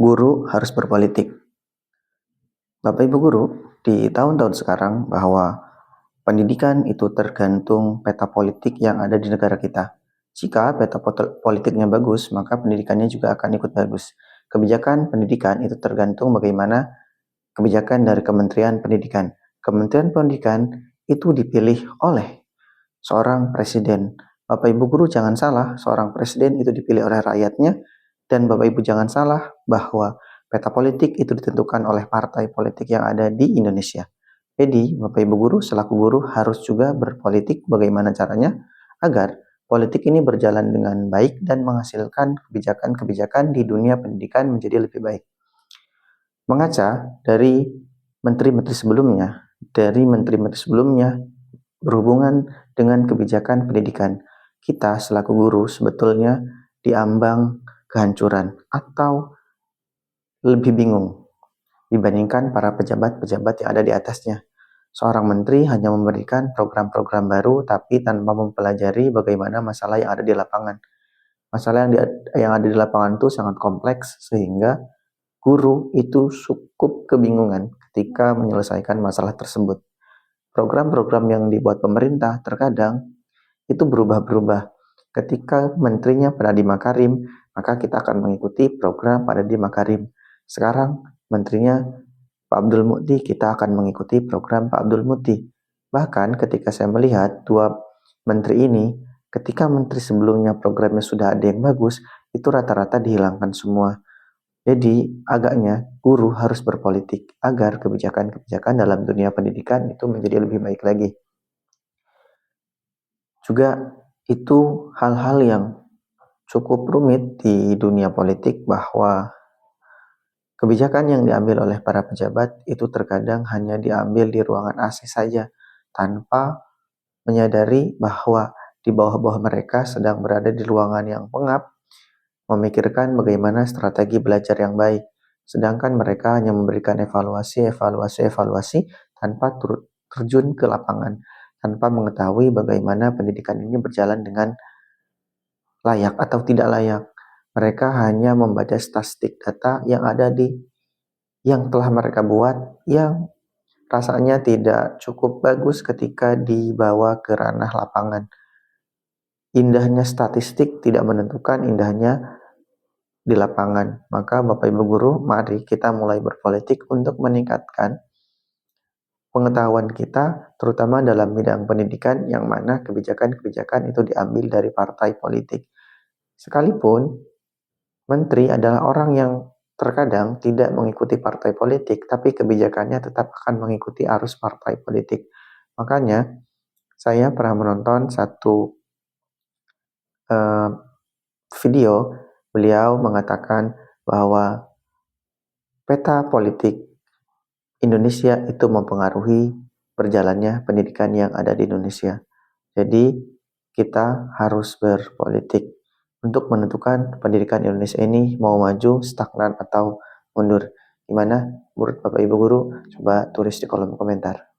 Guru harus berpolitik. Bapak Ibu guru, di tahun-tahun sekarang bahwa pendidikan itu tergantung peta politik yang ada di negara kita. Jika peta politiknya bagus, maka pendidikannya juga akan ikut bagus. Kebijakan pendidikan itu tergantung bagaimana kebijakan dari Kementerian Pendidikan. Kementerian Pendidikan itu dipilih oleh seorang presiden. Bapak Ibu guru jangan salah, seorang presiden itu dipilih oleh rakyatnya, dan Bapak Ibu jangan salah bahwa peta politik itu ditentukan oleh partai politik yang ada di Indonesia. Jadi, Bapak Ibu guru selaku guru harus juga berpolitik bagaimana caranya agar politik ini berjalan dengan baik dan menghasilkan kebijakan-kebijakan di dunia pendidikan menjadi lebih baik. Mengaca dari menteri-menteri sebelumnya berhubungan dengan kebijakan pendidikan, kita selaku guru sebetulnya diambang kehancuran atau lebih bingung dibandingkan para pejabat-pejabat yang ada di atasnya. Seorang menteri hanya memberikan program-program baru tapi tanpa mempelajari bagaimana masalah yang ada di lapangan. Masalah yang ada di lapangan itu sangat kompleks sehingga guru itu cukup kebingungan ketika menyelesaikan masalah tersebut. Program-program yang dibuat pemerintah terkadang itu berubah-berubah. Ketika menterinya Pak Nadiem Makarim, maka kita akan mengikuti program Pak Nadiem Makarim. Sekarang menterinya Pak Abdul Muti, kita akan mengikuti program Pak Abdul Muti. Bahkan ketika saya melihat dua menteri ini, ketika menteri sebelumnya programnya sudah ada yang bagus, itu rata-rata dihilangkan semua. Jadi agaknya guru harus berpolitik agar kebijakan-kebijakan dalam dunia pendidikan itu menjadi lebih baik lagi. Juga itu hal-hal yang cukup rumit di dunia politik bahwa kebijakan yang diambil oleh para pejabat itu terkadang hanya diambil di ruangan AC saja tanpa menyadari bahwa di bawah-bawah mereka sedang berada di ruangan yang pengap memikirkan bagaimana strategi belajar yang baik. Sedangkan mereka hanya memberikan evaluasi tanpa terjun ke lapangan, tanpa mengetahui bagaimana pendidikan ini berjalan dengan layak atau tidak layak. Mereka hanya membaca statistik data yang ada yang telah mereka buat yang rasanya tidak cukup bagus ketika dibawa ke ranah lapangan. Indahnya statistik tidak menentukan indahnya di lapangan. Maka Bapak Ibu guru, mari kita mulai berpolitik untuk meningkatkan pengetahuan kita, terutama dalam bidang pendidikan yang mana kebijakan-kebijakan itu diambil dari partai politik. Sekalipun menteri adalah orang yang terkadang tidak mengikuti partai politik, tapi kebijakannya tetap akan mengikuti arus partai politik. Makanya saya pernah menonton satu video, beliau mengatakan bahwa peta politik Indonesia itu mempengaruhi berjalannya pendidikan yang ada di Indonesia. Jadi kita harus berpolitik untuk menentukan pendidikan Indonesia ini mau maju, stagnan, atau mundur. Gimana menurut Bapak Ibu guru? Coba tulis di kolom komentar.